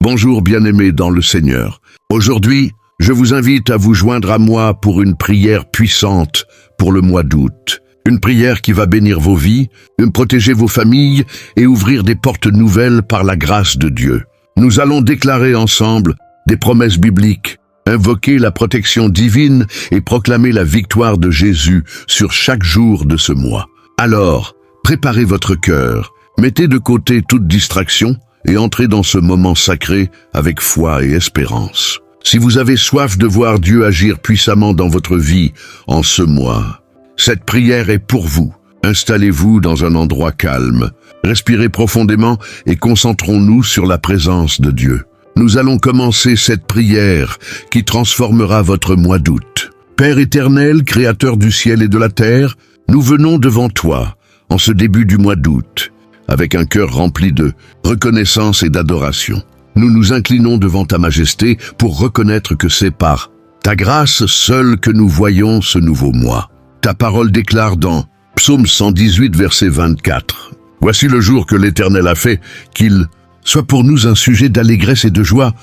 Bonjour bien-aimés dans le Seigneur. Aujourd'hui, je vous invite à vous joindre à moi pour une prière puissante pour le mois d'août. Une prière qui va bénir vos vies, protéger vos familles et ouvrir des portes nouvelles par la grâce de Dieu. Nous allons déclarer ensemble des promesses bibliques, invoquer la protection divine et proclamer la victoire de Jésus sur chaque jour de ce mois. Alors, préparez votre cœur, mettez de côté toute distraction et entrez dans ce moment sacré avec foi et espérance. Si vous avez soif de voir Dieu agir puissamment dans votre vie en ce mois, cette prière est pour vous. Installez-vous dans un endroit calme, respirez profondément et concentrons-nous sur la présence de Dieu. Nous allons commencer cette prière qui transformera votre mois d'août. Père éternel, créateur du ciel et de la terre, nous venons devant toi en ce début du mois d'août, avec un cœur rempli de reconnaissance et d'adoration. Nous nous inclinons devant ta majesté pour reconnaître que c'est par ta grâce seule que nous voyons ce nouveau mois. Ta parole déclare dans Psaume 118, verset 24. « Voici le jour que l'Éternel a fait, qu'il soit pour nous un sujet d'allégresse et de joie.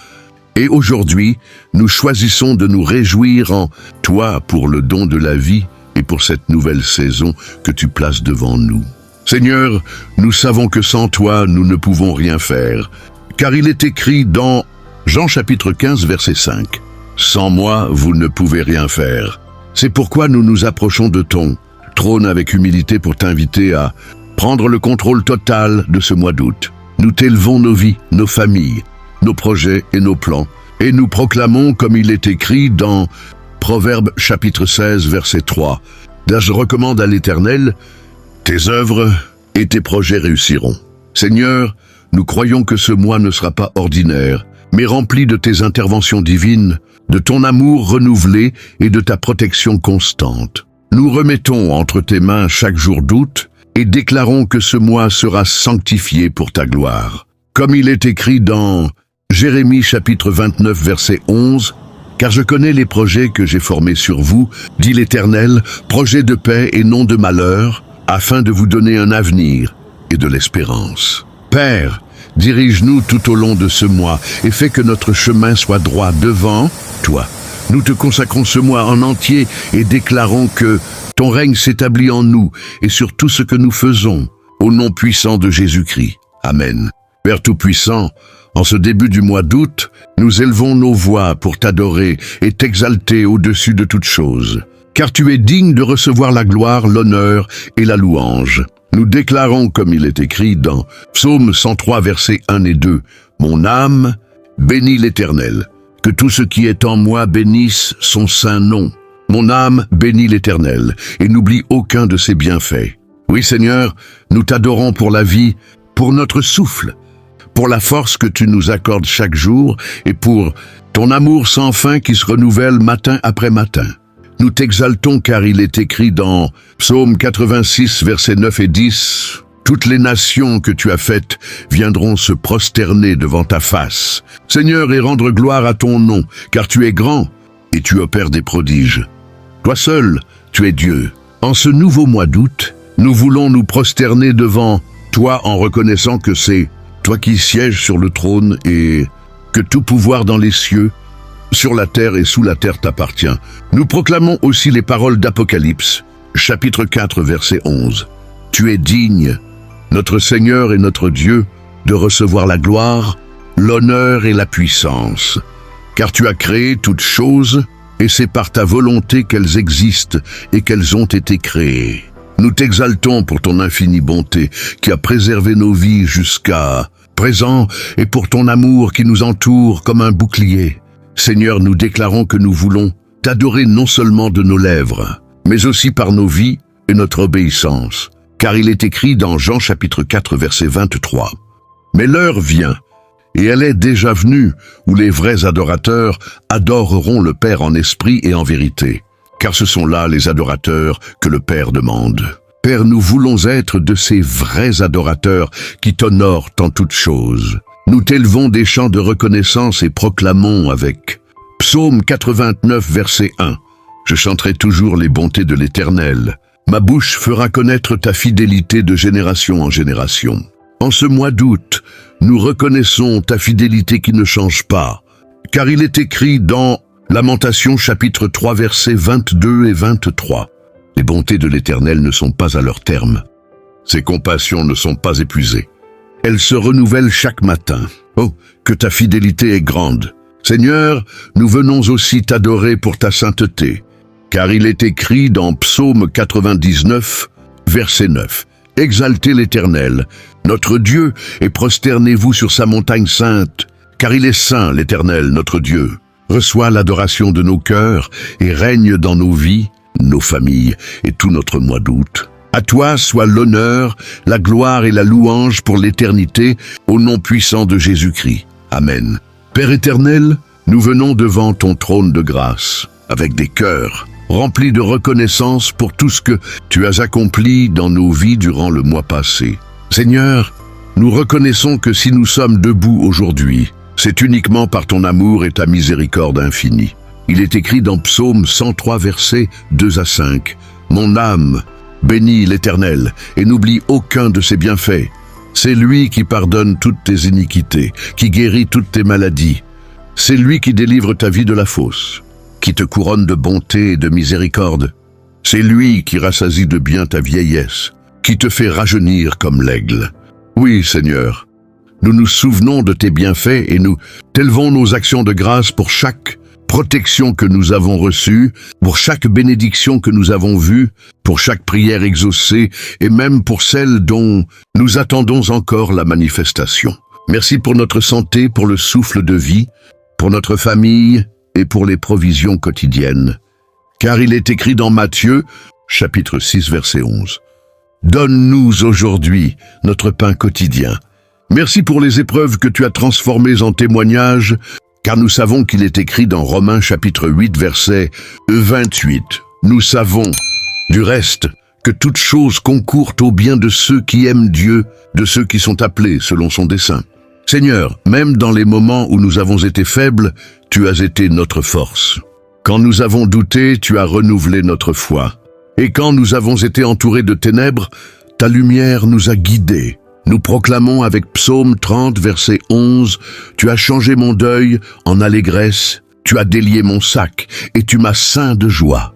Et aujourd'hui, nous choisissons de nous réjouir en toi pour le don de la vie et pour cette nouvelle saison que tu places devant nous. Seigneur, nous savons que sans toi, nous ne pouvons rien faire. Car il est écrit dans Jean chapitre 15, verset 5. « Sans moi, vous ne pouvez rien faire. » C'est pourquoi nous nous approchons de ton trône avec humilité pour t'inviter à prendre le contrôle total de ce mois d'août. Nous t'élevons nos vies, nos familles, nos projets et nos plans, et nous proclamons comme il est écrit dans Proverbes chapitre 16, verset 3. « Je recommande à l'Éternel tes œuvres et tes projets réussiront. » Seigneur, nous croyons que ce mois ne sera pas ordinaire, mais rempli de tes interventions divines, de ton amour renouvelé et de ta protection constante. Nous remettons entre tes mains chaque jour d'août et déclarons que ce mois sera sanctifié pour ta gloire. Comme il est écrit dans Jérémie chapitre 29, verset 11, « Car je connais les projets que j'ai formés sur vous, dit l'Éternel, projets de paix et non de malheur, afin de vous donner un avenir et de l'espérance. » Père, dirige-nous tout au long de ce mois et fais que notre chemin soit droit devant toi. Nous te consacrons ce mois en entier et déclarons que ton règne s'établit en nous et sur tout ce que nous faisons, au nom puissant de Jésus-Christ. Amen. Père Tout-Puissant, en ce début du mois d'août, nous élevons nos voix pour t'adorer et t'exalter au-dessus de toutes choses. Car tu es digne de recevoir la gloire, l'honneur et la louange. Nous déclarons, comme il est écrit dans Psaume 103, versets 1 et 2, « Mon âme bénit l'Éternel. Que tout ce qui est en moi bénisse son saint nom. Mon âme bénit l'Éternel et n'oublie aucun de ses bienfaits. » Oui Seigneur, nous t'adorons pour la vie, pour notre souffle, pour la force que tu nous accordes chaque jour et pour ton amour sans fin qui se renouvelle matin après matin. Nous t'exaltons car il est écrit dans Psaume 86, versets 9 et 10, « Toutes les nations que tu as faites viendront se prosterner devant ta face, Seigneur, et rendre gloire à ton nom, car tu es grand et tu opères des prodiges. Toi seul, tu es Dieu. » En ce nouveau mois d'août, nous voulons nous prosterner devant toi en reconnaissant que c'est toi qui sièges sur le trône et que tout pouvoir dans les cieux, sur la terre et sous la terre t'appartient. Nous proclamons aussi les paroles d'Apocalypse, chapitre 4, verset 11. « Tu es digne, notre Seigneur et notre Dieu, de recevoir la gloire, l'honneur et la puissance, car tu as créé toutes choses, et c'est par ta volonté qu'elles existent et qu'elles ont été créées. Nous t'exaltons pour ton infinie bonté qui a préservé nos vies jusqu'à présent et pour ton amour qui nous entoure comme un bouclier. Seigneur, nous déclarons que nous voulons t'adorer non seulement de nos lèvres, mais aussi par nos vies et notre obéissance. Car il est écrit dans Jean chapitre 4, verset 23. « Mais l'heure vient, et elle est déjà venue, où les vrais adorateurs adoreront le Père en esprit et en vérité. Car ce sont là les adorateurs que le Père demande. Père, nous voulons être de ces vrais adorateurs qui t'honorent en toutes choses. Nous t'élevons des chants de reconnaissance et proclamons avec Psaume 89, verset 1. « Je chanterai toujours les bontés de l'Éternel. Ma bouche fera connaître ta fidélité de génération en génération. » En ce mois d'août, nous reconnaissons ta fidélité qui ne change pas, car il est écrit dans Lamentations chapitre 3 versets 22 et 23. Les bontés de l'Éternel ne sont pas à leur terme. Ses compassions ne sont pas épuisées. Elles se renouvellent chaque matin. Oh, que ta fidélité est grande. Seigneur, nous venons aussi t'adorer pour ta sainteté, car il est écrit dans Psaume 99, verset 9. Exaltez l'Éternel, notre Dieu, et prosternez-vous sur sa montagne sainte, car il est saint, l'Éternel, notre Dieu. Reçois l'adoration de nos cœurs et règne dans nos vies, nos familles et tout notre mois d'août. À toi soit l'honneur, la gloire et la louange pour l'éternité, au nom puissant de Jésus-Christ. Amen. Père éternel, nous venons devant ton trône de grâce, avec des cœurs remplis de reconnaissance pour tout ce que tu as accompli dans nos vies durant le mois passé. Seigneur, nous reconnaissons que si nous sommes debout aujourd'hui, c'est uniquement par ton amour et ta miséricorde infinie. Il est écrit dans Psaume 103, versets 2 à 5. « Mon âme bénit l'Éternel et n'oublie aucun de ses bienfaits. C'est lui qui pardonne toutes tes iniquités, qui guérit toutes tes maladies. C'est lui qui délivre ta vie de la fosse, qui te couronne de bonté et de miséricorde. C'est lui qui rassasie de bien ta vieillesse, qui te fait rajeunir comme l'aigle. Oui, Seigneur, nous nous souvenons de tes bienfaits et nous t'élevons nos actions de grâce pour chaque protection que nous avons reçue, pour chaque bénédiction que nous avons vue, pour chaque prière exaucée et même pour celle dont nous attendons encore la manifestation. Merci pour notre santé, pour le souffle de vie, pour notre famille et pour les provisions quotidiennes. Car il est écrit dans Matthieu, chapitre 6, verset 11. Donne-nous aujourd'hui notre pain quotidien. Merci pour les épreuves que tu as transformées en témoignages, car nous savons qu'il est écrit dans Romains chapitre 8, verset 28. Nous savons, du reste, que toute chose concourt au bien de ceux qui aiment Dieu, de ceux qui sont appelés selon son dessein. Seigneur, même dans les moments où nous avons été faibles, tu as été notre force. Quand nous avons douté, tu as renouvelé notre foi. Et quand nous avons été entourés de ténèbres, ta lumière nous a guidés. Nous proclamons avec Psaume 30, verset 11, « Tu as changé mon deuil en allégresse, tu as délié mon sac, et tu m'as ceint de joie. »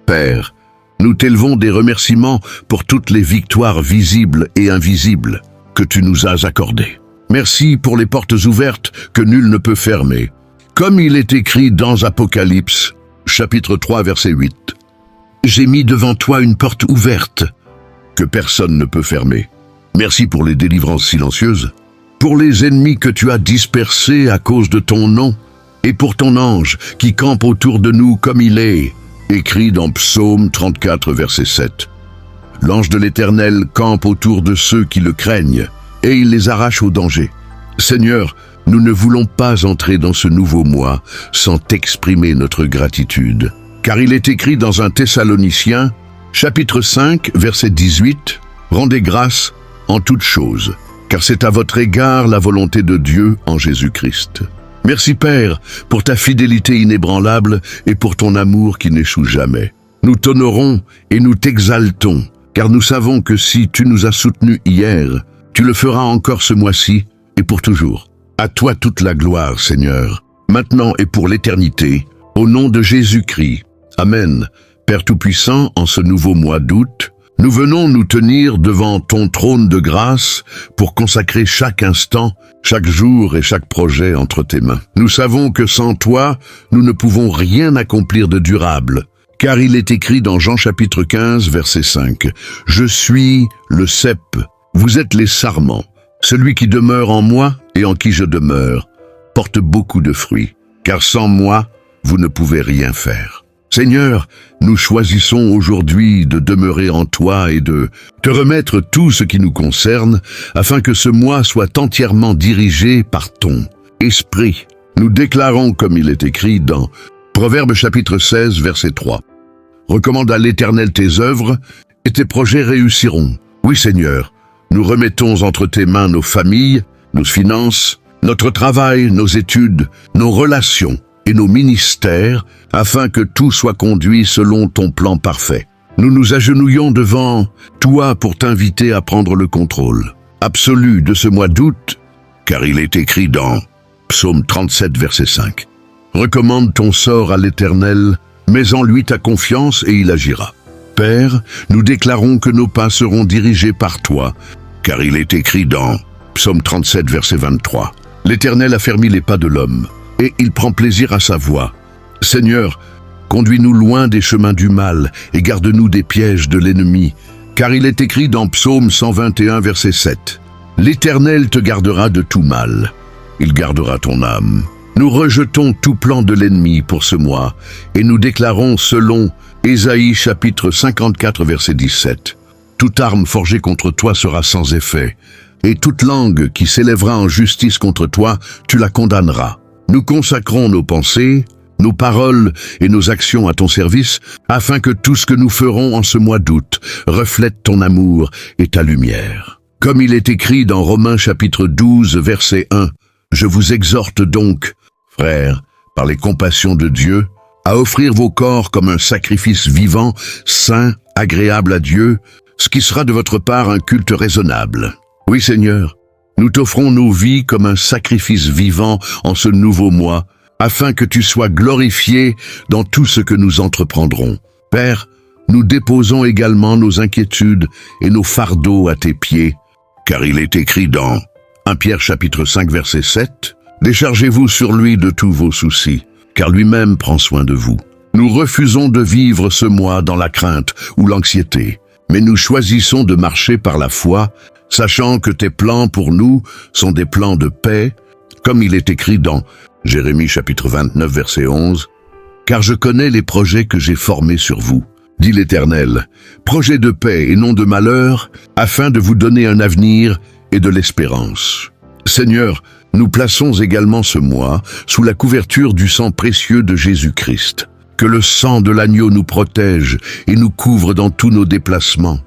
Père, nous t'élevons des remerciements pour toutes les victoires visibles et invisibles que tu nous as accordées. Merci pour les portes ouvertes que nul ne peut fermer. Comme il est écrit dans Apocalypse, chapitre 3, verset 8. « J'ai mis devant toi une porte ouverte que personne ne peut fermer. » Merci pour les délivrances silencieuses, pour les ennemis que tu as dispersés à cause de ton nom, et pour ton ange qui campe autour de nous comme il est, écrit dans Psaume 34, verset 7. L'ange de l'Éternel campe autour de ceux qui le craignent, et il les arrache au danger. Seigneur, nous ne voulons pas entrer dans ce nouveau mois sans t'exprimer notre gratitude, car il est écrit dans 1 Thessaloniciens, chapitre 5, verset 18, « Rendez grâce en toutes choses, car c'est à votre égard la volonté de Dieu en Jésus-Christ. » Merci Père pour ta fidélité inébranlable et pour ton amour qui n'échoue jamais. Nous t'honorons et nous t'exaltons, car nous savons que si tu nous as soutenus hier, tu le feras encore ce mois-ci et pour toujours. À toi toute la gloire, Seigneur, maintenant et pour l'éternité, au nom de Jésus-Christ. Amen. Père Tout-Puissant, en ce nouveau mois d'août, nous venons nous tenir devant ton trône de grâce pour consacrer chaque instant, chaque jour et chaque projet entre tes mains. Nous savons que sans toi, nous ne pouvons rien accomplir de durable, car il est écrit dans Jean chapitre 15, verset 5, « Je suis le cep, vous êtes les sarments. Celui qui demeure en moi et en qui je demeure porte beaucoup de fruits, car sans moi, vous ne pouvez rien faire. » Seigneur, nous choisissons aujourd'hui de demeurer en toi et de te remettre tout ce qui nous concerne, afin que ce mois soit entièrement dirigé par ton esprit. Nous déclarons, comme il est écrit dans Proverbes chapitre 16, verset 3. « Recommande à l'Éternel tes œuvres, et tes projets réussiront. » Oui, Seigneur, nous remettons entre tes mains nos familles, nos finances, notre travail, nos études, nos relations et nos ministères, afin que tout soit conduit selon ton plan parfait. Nous nous agenouillons devant toi pour t'inviter à prendre le contrôle. absolue de ce mois d'août, car il est écrit dans Psaume 37, verset 5. Recommande ton sort à l'Éternel, mets en lui ta confiance et il agira. Père, nous déclarons que nos pas seront dirigés par toi, car il est écrit dans Psaume 37, verset 23. L'Éternel affermit les pas de l'homme, et il prend plaisir à sa voix. Seigneur, conduis-nous loin des chemins du mal, et garde-nous des pièges de l'ennemi, car il est écrit dans Psaume 121, verset 7. L'Éternel te gardera de tout mal, il gardera ton âme. Nous rejetons tout plan de l'ennemi pour ce mois, et nous déclarons selon Ésaïe chapitre 54, verset 17. Toute arme forgée contre toi sera sans effet, et toute langue qui s'élèvera en justice contre toi, tu la condamneras. Nous consacrons nos pensées, nos paroles et nos actions à ton service, afin que tout ce que nous ferons en ce mois d'août reflète ton amour et ta lumière. Comme il est écrit dans Romains chapitre 12, verset 1, « Je vous exhorte donc, frères, par les compassions de Dieu, à offrir vos corps comme un sacrifice vivant, saint, agréable à Dieu, ce qui sera de votre part un culte raisonnable. » Oui, Seigneur, nous t'offrons nos vies comme un sacrifice vivant en ce nouveau mois, afin que tu sois glorifié dans tout ce que nous entreprendrons. Père, nous déposons également nos inquiétudes et nos fardeaux à tes pieds, car il est écrit dans 1 Pierre chapitre 5 verset 7, « Déchargez-vous sur lui de tous vos soucis, car lui-même prend soin de vous. » Nous refusons de vivre ce mois dans la crainte ou l'anxiété, mais nous choisissons de marcher par la foi, sachant que tes plans pour nous sont des plans de paix, comme il est écrit dans Jérémie chapitre 29 verset 11, « Car je connais les projets que j'ai formés sur vous, dit l'Éternel, projets de paix et non de malheur, afin de vous donner un avenir et de l'espérance. » Seigneur, nous plaçons également ce mois sous la couverture du sang précieux de Jésus-Christ. Que le sang de l'agneau nous protège et nous couvre dans tous nos déplacements,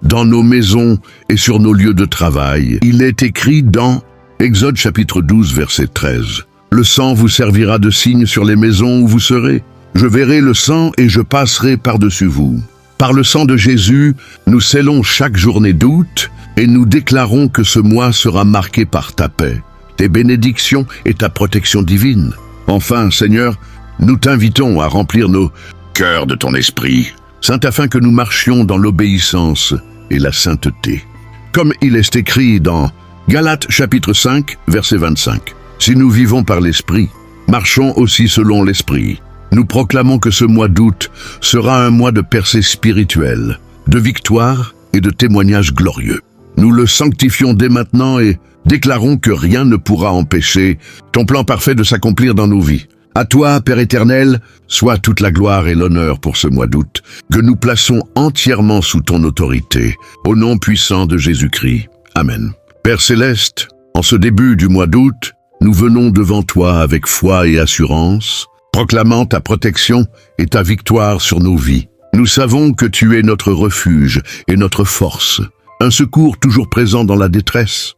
dans nos maisons et sur nos lieux de travail. Il est écrit dans Exode chapitre 12 verset 13. « Le sang vous servira de signe sur les maisons où vous serez. Je verrai le sang et je passerai par-dessus vous. » Par le sang de Jésus, nous scellons chaque journée d'août et nous déclarons que ce mois sera marqué par ta paix, tes bénédictions et ta protection divine. Enfin, Seigneur, nous t'invitons à remplir nos cœurs de ton esprit, Saint, afin que nous marchions dans l'obéissance et la sainteté. Comme il est écrit dans Galates chapitre 5, verset 25. Si nous vivons par l'esprit, marchons aussi selon l'esprit. Nous proclamons que ce mois d'août sera un mois de percée spirituelle, de victoire et de témoignages glorieux. Nous le sanctifions dès maintenant et déclarons que rien ne pourra empêcher ton plan parfait de s'accomplir dans nos vies. À toi, Père éternel, soit toute la gloire et l'honneur pour ce mois d'août, que nous plaçons entièrement sous ton autorité, au nom puissant de Jésus-Christ. Amen. Père céleste, en ce début du mois d'août, nous venons devant toi avec foi et assurance, proclamant ta protection et ta victoire sur nos vies. Nous savons que tu es notre refuge et notre force, un secours toujours présent dans la détresse,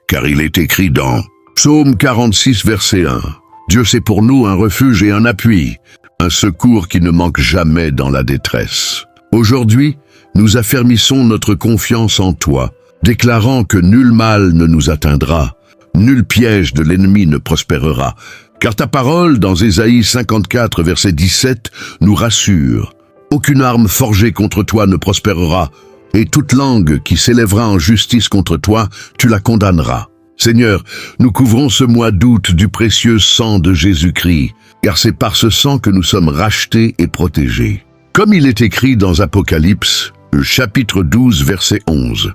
car il est écrit dans Psaume 46, verset 1. Dieu c'est pour nous un refuge et un appui, un secours qui ne manque jamais dans la détresse. Aujourd'hui, nous affermissons notre confiance en toi, déclarant que nul mal ne nous atteindra, nul piège de l'ennemi ne prospérera, car ta parole, dans Ésaïe 54, verset 17, nous rassure. Aucune arme forgée contre toi ne prospérera, et toute langue qui s'élèvera en justice contre toi, tu la condamneras. Seigneur, nous couvrons ce mois d'août du précieux sang de Jésus-Christ, car c'est par ce sang que nous sommes rachetés et protégés. Comme il est écrit dans Apocalypse, chapitre 12, verset 11.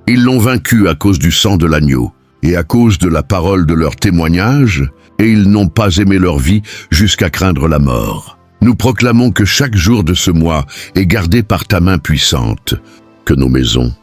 Ils l'ont vaincu à cause du sang de l'agneau, et à cause de la parole de leur témoignage, et ils n'ont pas aimé leur vie jusqu'à craindre la mort. Nous proclamons que chaque jour de ce mois est gardé par ta main puissante, que nos maisons,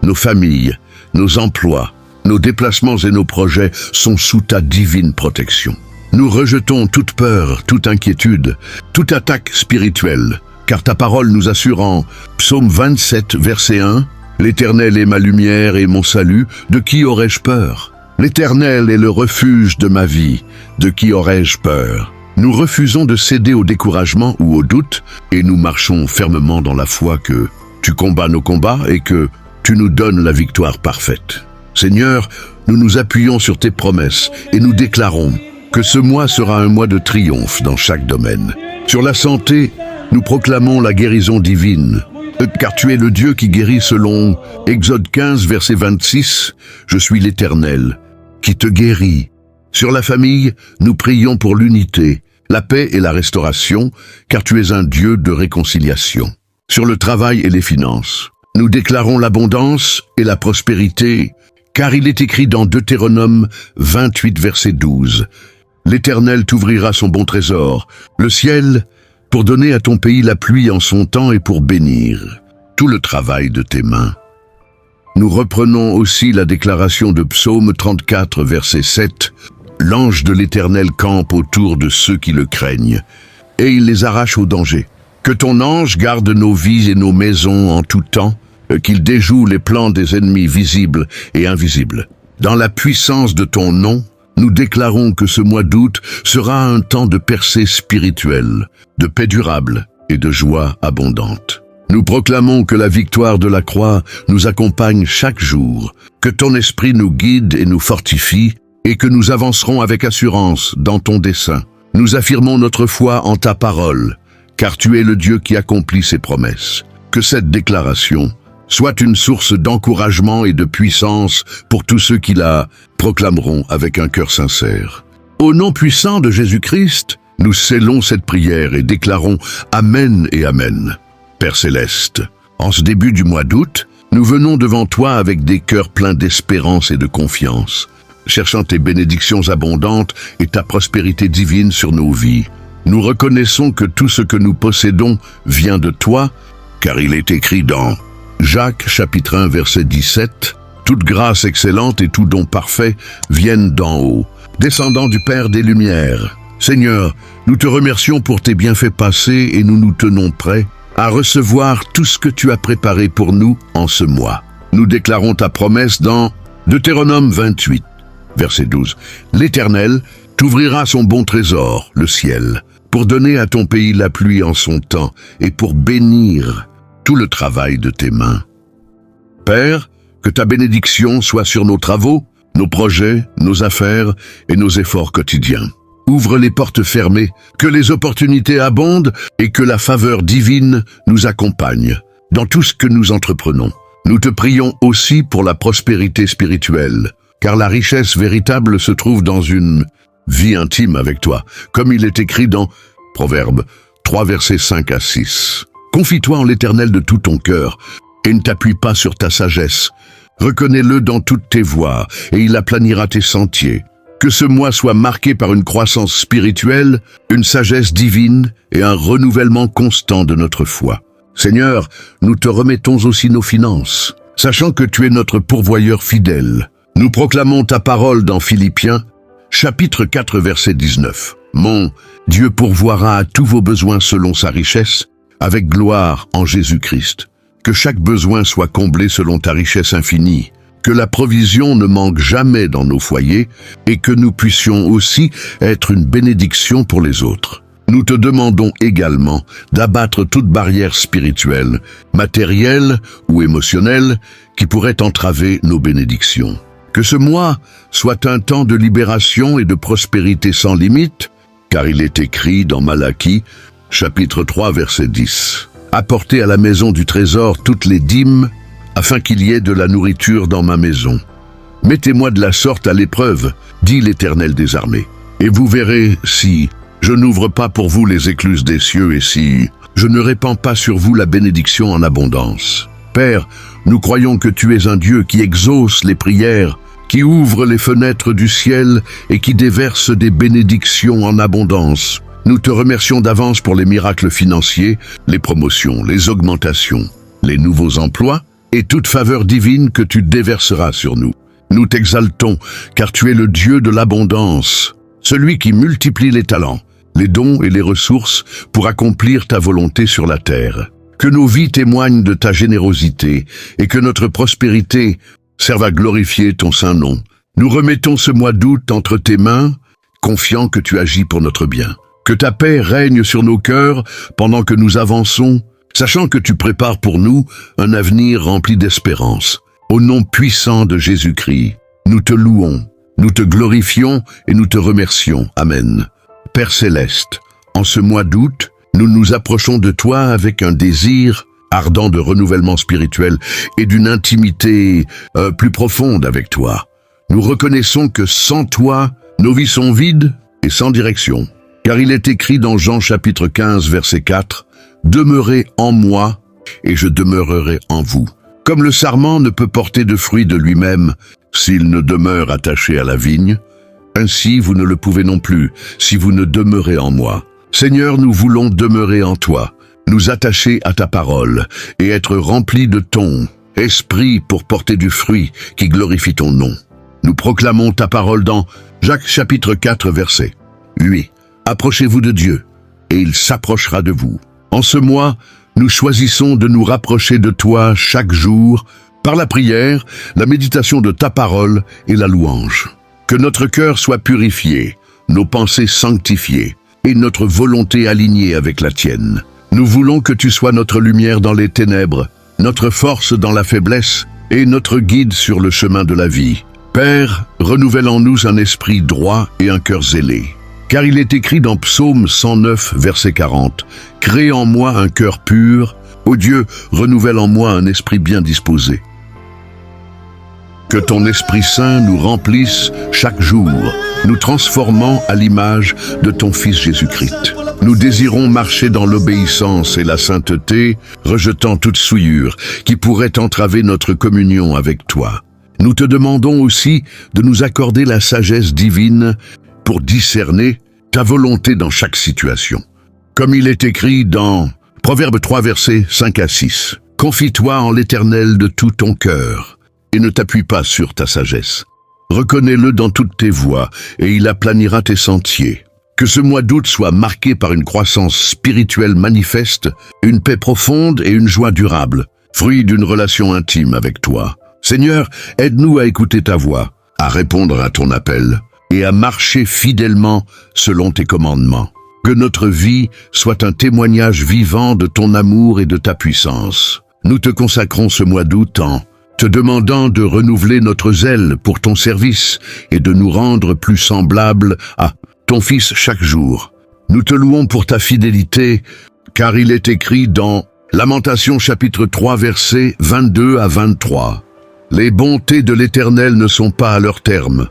nos familles, nos emplois, nos déplacements et nos projets sont sous ta divine protection. Nous rejetons toute peur, toute inquiétude, toute attaque spirituelle, car ta parole nous assure en Psaume 27, verset 1, « L'Éternel est ma lumière et mon salut, de qui aurais-je peur ? L'Éternel est le refuge de ma vie, de qui aurais-je peur ?» Nous refusons de céder au découragement ou au doute, et nous marchons fermement dans la foi que tu combats nos combats et que tu nous donnes la victoire parfaite. Seigneur, nous nous appuyons sur tes promesses et nous déclarons que ce mois sera un mois de triomphe dans chaque domaine. Sur la santé, nous proclamons la guérison divine, car tu es le Dieu qui guérit selon Exode 15, verset 26, « Je suis l'Éternel, qui te guérit ». Sur la famille, nous prions pour l'unité, la paix et la restauration, car tu es un Dieu de réconciliation. Sur le travail et les finances, nous déclarons l'abondance et la prospérité, car il est écrit dans Deutéronome 28, verset 12, « L'Éternel t'ouvrira son bon trésor, le ciel, pour donner à ton pays la pluie en son temps et pour bénir tout le travail de tes mains. » Nous reprenons aussi la déclaration de Psaume 34, verset 7, « L'ange de l'Éternel campe autour de ceux qui le craignent, et il les arrache au danger. Que ton ange garde nos vies et nos maisons en tout temps, qu'il déjoue les plans des ennemis visibles et invisibles. Dans la puissance de ton nom, nous déclarons que ce mois d'août sera un temps de percée spirituelle, de paix durable et de joie abondante. Nous proclamons que la victoire de la croix nous accompagne chaque jour, que ton esprit nous guide et nous fortifie, et que nous avancerons avec assurance dans ton dessein. Nous affirmons notre foi en ta parole, car tu es le Dieu qui accomplit ses promesses. Que cette déclaration soit une source d'encouragement et de puissance pour tous ceux qui la proclameront avec un cœur sincère. Au nom puissant de Jésus-Christ, nous scellons cette prière et déclarons Amen et Amen. Père Céleste, en ce début du mois d'août, nous venons devant toi avec des cœurs pleins d'espérance et de confiance, cherchant tes bénédictions abondantes et ta prospérité divine sur nos vies. Nous reconnaissons que tout ce que nous possédons vient de toi, car il est écrit dans Jacques chapitre 1 verset 17, « Toute grâce excellente et tout don parfait viennent d'en haut, descendant du Père des Lumières. » Seigneur, nous te remercions pour tes bienfaits passés et nous nous tenons prêts à recevoir tout ce que tu as préparé pour nous en ce mois. Nous déclarons ta promesse dans Deutéronome 28, verset 12. « L'Éternel t'ouvrira son bon trésor, le ciel, pour donner à ton pays la pluie en son temps et pour bénir tout le travail de tes mains. » Père, que ta bénédiction soit sur nos travaux, nos projets, nos affaires et nos efforts quotidiens. Ouvre les portes fermées, que les opportunités abondent et que la faveur divine nous accompagne dans tout ce que nous entreprenons. Nous te prions aussi pour la prospérité spirituelle, car la richesse véritable se trouve dans une vie intime avec toi, comme il est écrit dans Proverbes 3, versets 5 à 6. Confie-toi en l'Éternel de tout ton cœur et ne t'appuie pas sur ta sagesse. Reconnais-le dans toutes tes voies et il aplanira tes sentiers. Que ce mois soit marqué par une croissance spirituelle, une sagesse divine et un renouvellement constant de notre foi. Seigneur, nous te remettons aussi nos finances, sachant que tu es notre pourvoyeur fidèle. Nous proclamons ta parole dans Philippiens, chapitre 4, verset 19. « Mon Dieu pourvoira à tous vos besoins selon sa richesse, avec gloire en Jésus-Christ. Que chaque besoin soit comblé selon ta richesse infinie. Que la provision ne manque jamais dans nos foyers et que nous puissions aussi être une bénédiction pour les autres. Nous te demandons également d'abattre toute barrière spirituelle, matérielle ou émotionnelle qui pourrait entraver nos bénédictions. Que ce mois soit un temps de libération et de prospérité sans limite, car il est écrit dans Malachie, chapitre 3, verset 10. « Apportez à la maison du trésor toutes les dîmes, afin qu'il y ait de la nourriture dans ma maison. Mettez-moi de la sorte à l'épreuve, dit l'Éternel des armées. Et vous verrez si je n'ouvre pas pour vous les écluses des cieux et si je ne répands pas sur vous la bénédiction en abondance. Père, nous croyons que tu es un Dieu qui exauce les prières, qui ouvre les fenêtres du ciel et qui déverse des bénédictions en abondance. Nous te remercions d'avance pour les miracles financiers, les promotions, les augmentations, les nouveaux emplois, et toute faveur divine que tu déverseras sur nous. Nous t'exaltons, car tu es le Dieu de l'abondance, celui qui multiplie les talents, les dons et les ressources pour accomplir ta volonté sur la terre. Que nos vies témoignent de ta générosité et que notre prospérité serve à glorifier ton saint nom. Nous remettons ce mois d'août entre tes mains, confiants que tu agis pour notre bien. Que ta paix règne sur nos cœurs pendant que nous avançons, sachant que tu prépares pour nous un avenir rempli d'espérance. Au nom puissant de Jésus-Christ, nous te louons, nous te glorifions et nous te remercions. Amen. Père céleste, en ce mois d'août, nous nous approchons de toi avec un désir ardent de renouvellement spirituel et d'une intimité plus profonde avec toi. Nous reconnaissons que sans toi, nos vies sont vides et sans direction. Car il est écrit dans Jean chapitre 15, verset 4, « Demeurez en moi et je demeurerai en vous. » Comme le sarment ne peut porter de fruits de lui-même s'il ne demeure attaché à la vigne, ainsi vous ne le pouvez non plus si vous ne demeurez en moi. Seigneur, nous voulons demeurer en toi, nous attacher à ta parole et être remplis de ton esprit pour porter du fruit qui glorifie ton nom. Nous proclamons ta parole dans Jacques chapitre 4, verset 8. Approchez-vous de Dieu, et il s'approchera de vous. En ce mois, nous choisissons de nous rapprocher de toi chaque jour par la prière, la méditation de ta parole et la louange. Que notre cœur soit purifié, nos pensées sanctifiées et notre volonté alignée avec la tienne. Nous voulons que tu sois notre lumière dans les ténèbres, notre force dans la faiblesse et notre guide sur le chemin de la vie. Père, renouvelle en nous un esprit droit et un cœur zélé. Car il est écrit dans Psaume 109, verset 40, « Crée en moi un cœur pur, ô Dieu, renouvelle en moi un esprit bien disposé. » Que ton Esprit Saint nous remplisse chaque jour, nous transformant à l'image de ton Fils Jésus-Christ. Nous désirons marcher dans l'obéissance et la sainteté, rejetant toute souillure qui pourrait entraver notre communion avec toi. Nous te demandons aussi de nous accorder la sagesse divine pour discerner ta volonté dans chaque situation. Comme il est écrit dans Proverbe 3, versets 5 à 6. « Confie-toi en l'Éternel de tout ton cœur et ne t'appuie pas sur ta sagesse. Reconnais-le dans toutes tes voies et il aplanira tes sentiers. » Que ce mois d'août soit marqué par une croissance spirituelle manifeste, une paix profonde et une joie durable, fruit d'une relation intime avec toi. Seigneur, aide-nous à écouter ta voix, à répondre à ton appel et à marcher fidèlement selon tes commandements. Que notre vie soit un témoignage vivant de ton amour et de ta puissance. Nous te consacrons ce mois d'août en te demandant de renouveler notre zèle pour ton service et de nous rendre plus semblables à ton Fils chaque jour. Nous te louons pour ta fidélité, car il est écrit dans Lamentations chapitre 3 versets 22 à 23. « Les bontés de l'Éternel ne sont pas à leur terme.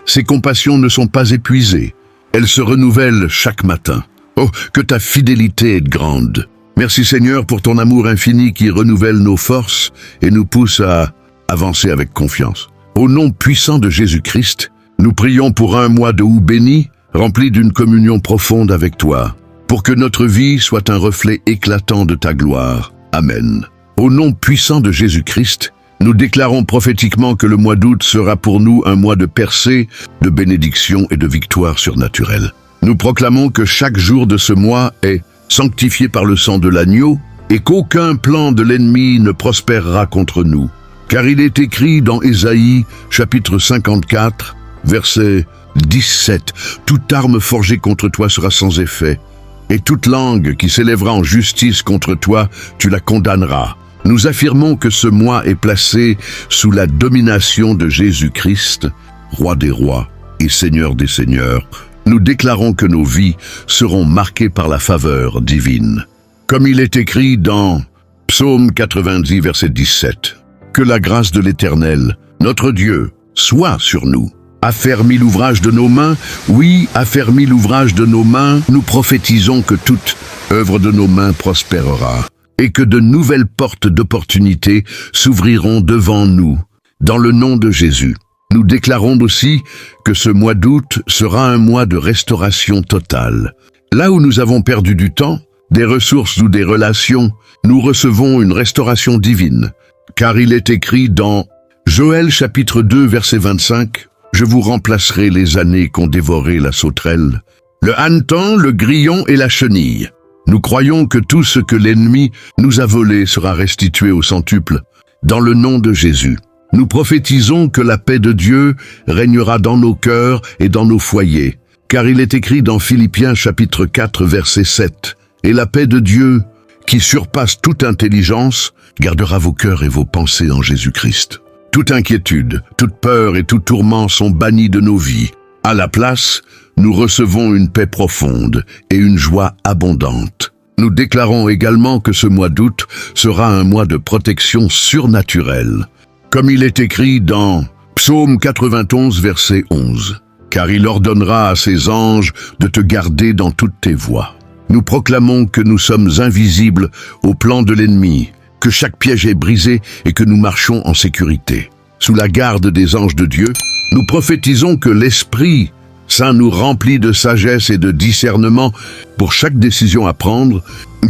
Ses compassions ne sont pas épuisées. Elles se renouvellent chaque matin. Oh, que ta fidélité est grande. Merci Seigneur pour ton amour infini qui renouvelle nos forces et nous pousse à avancer avec confiance. Au nom puissant de Jésus-Christ, nous prions pour un mois de août béni, rempli d'une communion profonde avec toi, pour que notre vie soit un reflet éclatant de ta gloire. Amen. Au nom puissant de Jésus-Christ, nous déclarons prophétiquement que le mois d'août sera pour nous un mois de percée, de bénédiction et de victoire surnaturelle. Nous proclamons que chaque jour de ce mois est sanctifié par le sang de l'agneau et qu'aucun plan de l'ennemi ne prospérera contre nous. Car il est écrit dans Ésaïe, chapitre 54, verset 17, « Toute arme forgée contre toi sera sans effet, et toute langue qui s'élèvera en justice contre toi, tu la condamneras. » Nous affirmons que ce mois est placé sous la domination de Jésus-Christ, Roi des rois et Seigneur des seigneurs. Nous déclarons que nos vies seront marquées par la faveur divine. Comme il est écrit dans Psaume 90, verset 17, « Que la grâce de l'Éternel, notre Dieu, soit sur nous. Affermis l'ouvrage de nos mains, oui, affermis l'ouvrage de nos mains, nous prophétisons que toute œuvre de nos mains prospérera et que de nouvelles portes d'opportunités s'ouvriront devant nous. Dans le nom de Jésus, nous déclarons aussi que ce mois d'août sera un mois de restauration totale. Là où nous avons perdu du temps, des ressources ou des relations, nous recevons une restauration divine. Car il est écrit dans Joël chapitre 2 verset 25, « Je vous remplacerai les années qu'ont dévoré la sauterelle, le hanneton, le grillon et la chenille. » Nous croyons que tout ce que l'ennemi nous a volé sera restitué au centuple. Dans le nom de Jésus, nous prophétisons que la paix de Dieu régnera dans nos cœurs et dans nos foyers. Car il est écrit dans Philippiens chapitre 4 verset 7, « Et la paix de Dieu, qui surpasse toute intelligence, gardera vos cœurs et vos pensées en Jésus-Christ. » Toute inquiétude, toute peur et tout tourment sont bannis de nos vies. À la place, nous recevons une paix profonde et une joie abondante. Nous déclarons également que ce mois d'août sera un mois de protection surnaturelle. Comme il est écrit dans Psaume 91, verset 11. « Car il ordonnera à ses anges de te garder dans toutes tes voies. » Nous proclamons que nous sommes invisibles au plan de l'ennemi, que chaque piège est brisé et que nous marchons en sécurité. Sous la garde des anges de Dieu, nous prophétisons que l'Esprit Saint nous remplit de sagesse et de discernement pour chaque décision à prendre,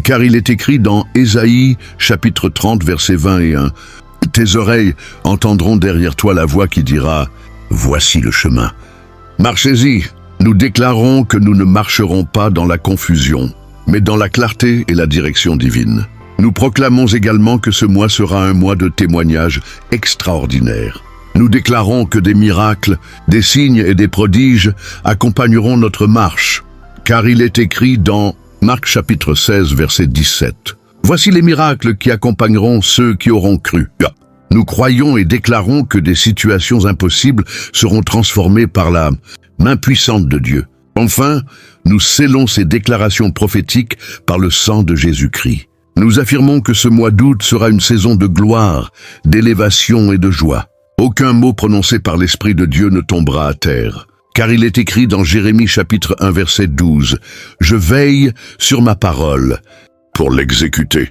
car il est écrit dans Ésaïe, chapitre 30, verset 21. « Tes oreilles entendront derrière toi la voix qui dira « Voici le chemin ». Marchez-y. Nous déclarons que nous ne marcherons pas dans la confusion, mais dans la clarté et la direction divine. Nous proclamons également que ce mois sera un mois de témoignages extraordinaires. Nous déclarons que des miracles, des signes et des prodiges accompagneront notre marche, car il est écrit dans Marc chapitre 16, verset 17. « Voici les miracles qui accompagneront ceux qui auront cru. » Nous croyons et déclarons que des situations impossibles seront transformées par la main puissante de Dieu. Enfin, nous scellons ces déclarations prophétiques par le sang de Jésus-Christ. Nous affirmons que ce mois d'août sera une saison de gloire, d'élévation et de joie. Aucun mot prononcé par l'Esprit de Dieu ne tombera à terre. Car il est écrit dans Jérémie chapitre 1 verset 12, « Je veille sur ma parole pour l'exécuter. »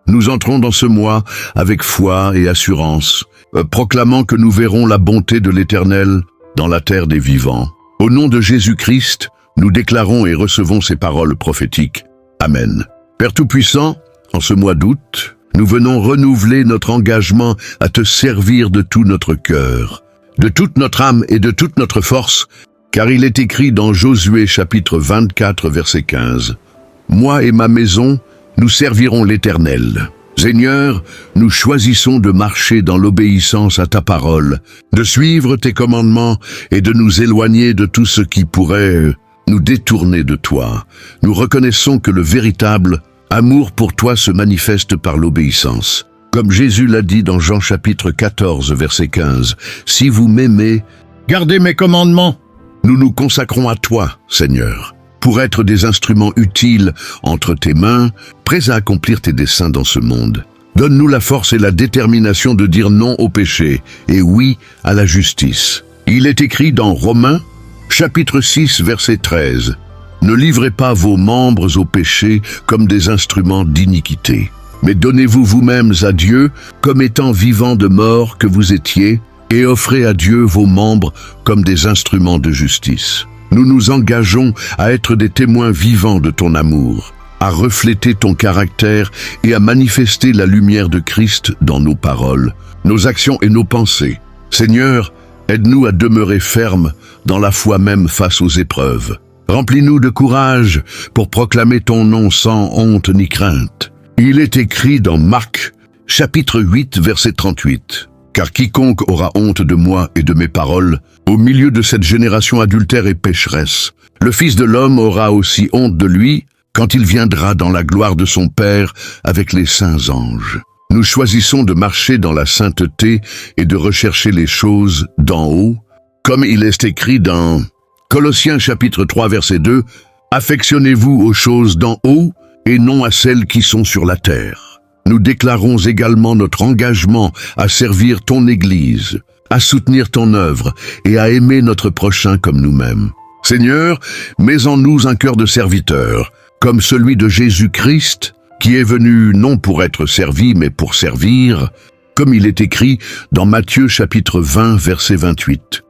Nous entrons dans ce mois avec foi et assurance, proclamant que nous verrons la bonté de l'Éternel dans la terre des vivants. Au nom de Jésus-Christ, nous déclarons et recevons ces paroles prophétiques. Amen. Père Tout-Puissant, en ce mois d'août, nous venons renouveler notre engagement à te servir de tout notre cœur, de toute notre âme et de toute notre force, car il est écrit dans Josué chapitre 24 verset 15. « Moi et ma maison, nous servirons l'Éternel. » Seigneur, nous choisissons de marcher dans l'obéissance à ta parole, de suivre tes commandements et de nous éloigner de tout ce qui pourrait nous détourner de toi. Nous reconnaissons que le véritable amour pour toi se manifeste par l'obéissance. Comme Jésus l'a dit dans Jean chapitre 14, verset 15, « Si vous m'aimez, gardez mes commandements. » Nous nous consacrons à toi, Seigneur, pour être des instruments utiles entre tes mains, prêts à accomplir tes desseins dans ce monde. Donne-nous la force et la détermination de dire non au péché et oui à la justice. Il est écrit dans Romains, chapitre 6, verset 13, « Ne livrez pas vos membres au péché comme des instruments d'iniquité, mais donnez-vous vous-mêmes à Dieu comme étant vivants de mort que vous étiez, et offrez à Dieu vos membres comme des instruments de justice. » Nous nous engageons à être des témoins vivants de ton amour, à refléter ton caractère et à manifester la lumière de Christ dans nos paroles, nos actions et nos pensées. Seigneur, aide-nous à demeurer fermes dans la foi même face aux épreuves. Remplis-nous de courage pour proclamer ton nom sans honte ni crainte. Il est écrit dans Marc, chapitre 8, verset 38. « Car quiconque aura honte de moi et de mes paroles, au milieu de cette génération adultère et pécheresse, le Fils de l'homme aura aussi honte de lui quand il viendra dans la gloire de son Père avec les saints anges. » Nous choisissons de marcher dans la sainteté et de rechercher les choses d'en haut, comme il est écrit dans Colossiens chapitre 3 verset 2, « Affectionnez-vous aux choses d'en haut et non à celles qui sont sur la terre. » Nous déclarons également notre engagement à servir ton Église, à soutenir ton œuvre et à aimer notre prochain comme nous-mêmes. Seigneur, mets en nous un cœur de serviteur, comme celui de Jésus-Christ, qui est venu non pour être servi, mais pour servir, comme il est écrit dans Matthieu chapitre 20, verset 28.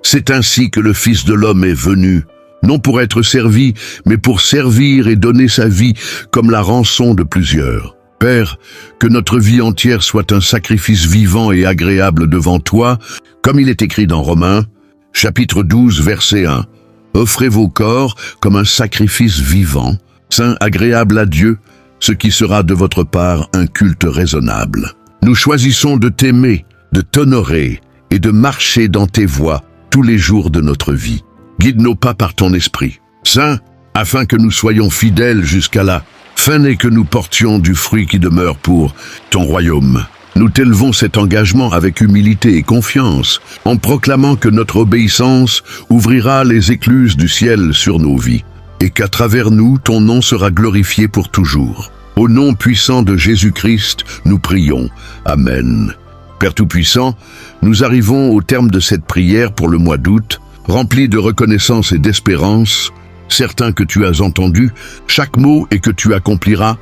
C'est ainsi que le Fils de l'homme est venu, non pour être servi, mais pour servir et donner sa vie comme la rançon de plusieurs. Père, que notre vie entière soit un sacrifice vivant et agréable devant toi, comme il est écrit dans Romains, chapitre 12, verset 1. Offrez vos corps comme un sacrifice vivant, saint, agréable à Dieu, ce qui sera de votre part un culte raisonnable. Nous choisissons de t'aimer, de t'honorer et de marcher dans tes voies tous les jours de notre vie. Guide nos pas par ton esprit, saint, afin que nous soyons fidèles jusqu'à la fin et que nous portions du fruit qui demeure pour ton royaume. Nous t'élevons cet engagement avec humilité et confiance, en proclamant que notre obéissance ouvrira les écluses du ciel sur nos vies, et qu'à travers nous, ton nom sera glorifié pour toujours. Au nom puissant de Jésus-Christ, nous prions. Amen. Père Tout-Puissant, nous arrivons au terme de cette prière pour le mois d'août, remplis de reconnaissance et d'espérance, certains que tu as entendu chaque mot et que tu accompliras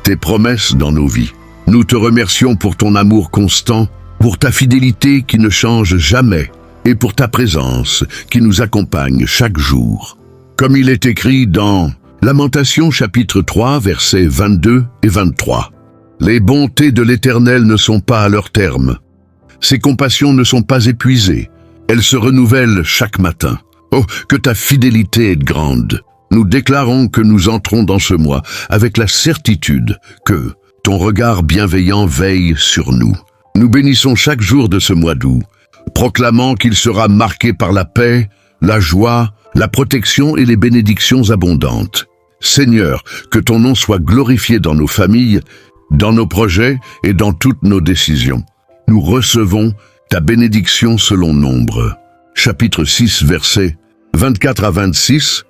tes promesses dans nos vies. Nous te remercions pour ton amour constant, pour ta fidélité qui ne change jamais, et pour ta présence qui nous accompagne chaque jour. Comme il est écrit dans Lamentations chapitre 3, versets 22 et 23. Les bontés de l'Éternel ne sont pas à leur terme. Ses compassions ne sont pas épuisées. Elles se renouvellent chaque matin. Oh, que ta fidélité est grande. Nous déclarons que nous entrons dans ce mois avec la certitude que ton regard bienveillant veille sur nous. Nous bénissons chaque jour de ce mois d'août, proclamant qu'il sera marqué par la paix, la joie, la protection et les bénédictions abondantes. Seigneur, que ton nom soit glorifié dans nos familles, dans nos projets et dans toutes nos décisions. Nous recevons ta bénédiction selon Nombre. Chapitre 6, versets 24 à 26.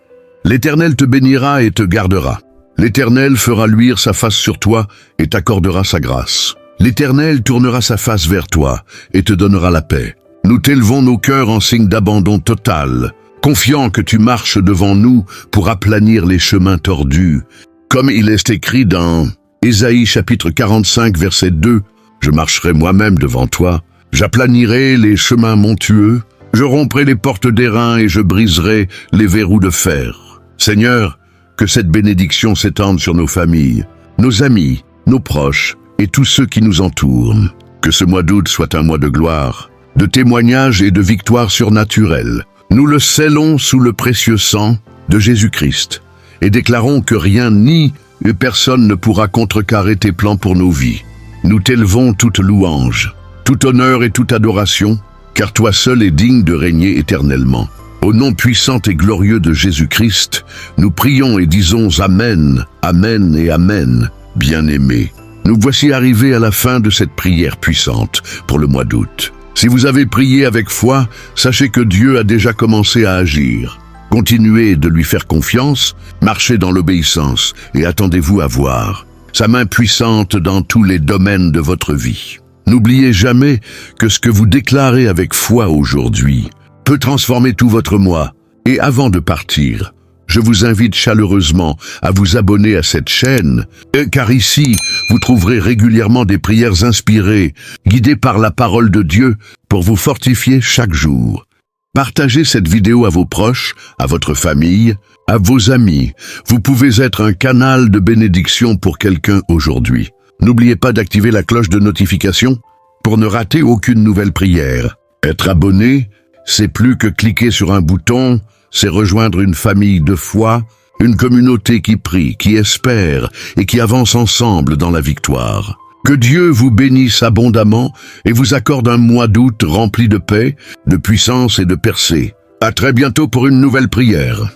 L'Éternel te bénira et te gardera. L'Éternel fera luire sa face sur toi et t'accordera sa grâce. L'Éternel tournera sa face vers toi et te donnera la paix. Nous t'élevons nos cœurs en signe d'abandon total, confiant que tu marches devant nous pour aplanir les chemins tordus. Comme il est écrit dans Ésaïe chapitre 45, verset 2, « Je marcherai moi-même devant toi, j'aplanirai les chemins montueux, je romprai les portes d'airain et je briserai les verrous de fer. » Seigneur, que cette bénédiction s'étende sur nos familles, nos amis, nos proches et tous ceux qui nous entourent. Que ce mois d'août soit un mois de gloire, de témoignages et de victoires surnaturelles. Nous le scellons sous le précieux sang de Jésus-Christ et déclarons que rien ni personne ne pourra contrecarrer tes plans pour nos vies. Nous t'élevons toute louange, tout honneur et toute adoration, car toi seul es digne de régner éternellement. Au nom puissant et glorieux de Jésus-Christ, nous prions et disons Amen, Amen et Amen, bien-aimés. Nous voici arrivés à la fin de cette prière puissante pour le mois d'août. Si vous avez prié avec foi, sachez que Dieu a déjà commencé à agir. Continuez de lui faire confiance, marchez dans l'obéissance et attendez-vous à voir sa main puissante dans tous les domaines de votre vie. N'oubliez jamais que ce que vous déclarez avec foi aujourd'hui peut transformer tout votre mois. Et avant de partir, je vous invite chaleureusement à vous abonner à cette chaîne, car ici, vous trouverez régulièrement des prières inspirées, guidées par la parole de Dieu pour vous fortifier chaque jour. Partagez cette vidéo à vos proches, à votre famille, à vos amis. Vous pouvez être un canal de bénédiction pour quelqu'un aujourd'hui. N'oubliez pas d'activer la cloche de notification pour ne rater aucune nouvelle prière. Être abonné, c'est plus que cliquer sur un bouton, c'est rejoindre une famille de foi, une communauté qui prie, qui espère et qui avance ensemble dans la victoire. Que Dieu vous bénisse abondamment et vous accorde un mois d'août rempli de paix, de puissance et de percée. À très bientôt pour une nouvelle prière.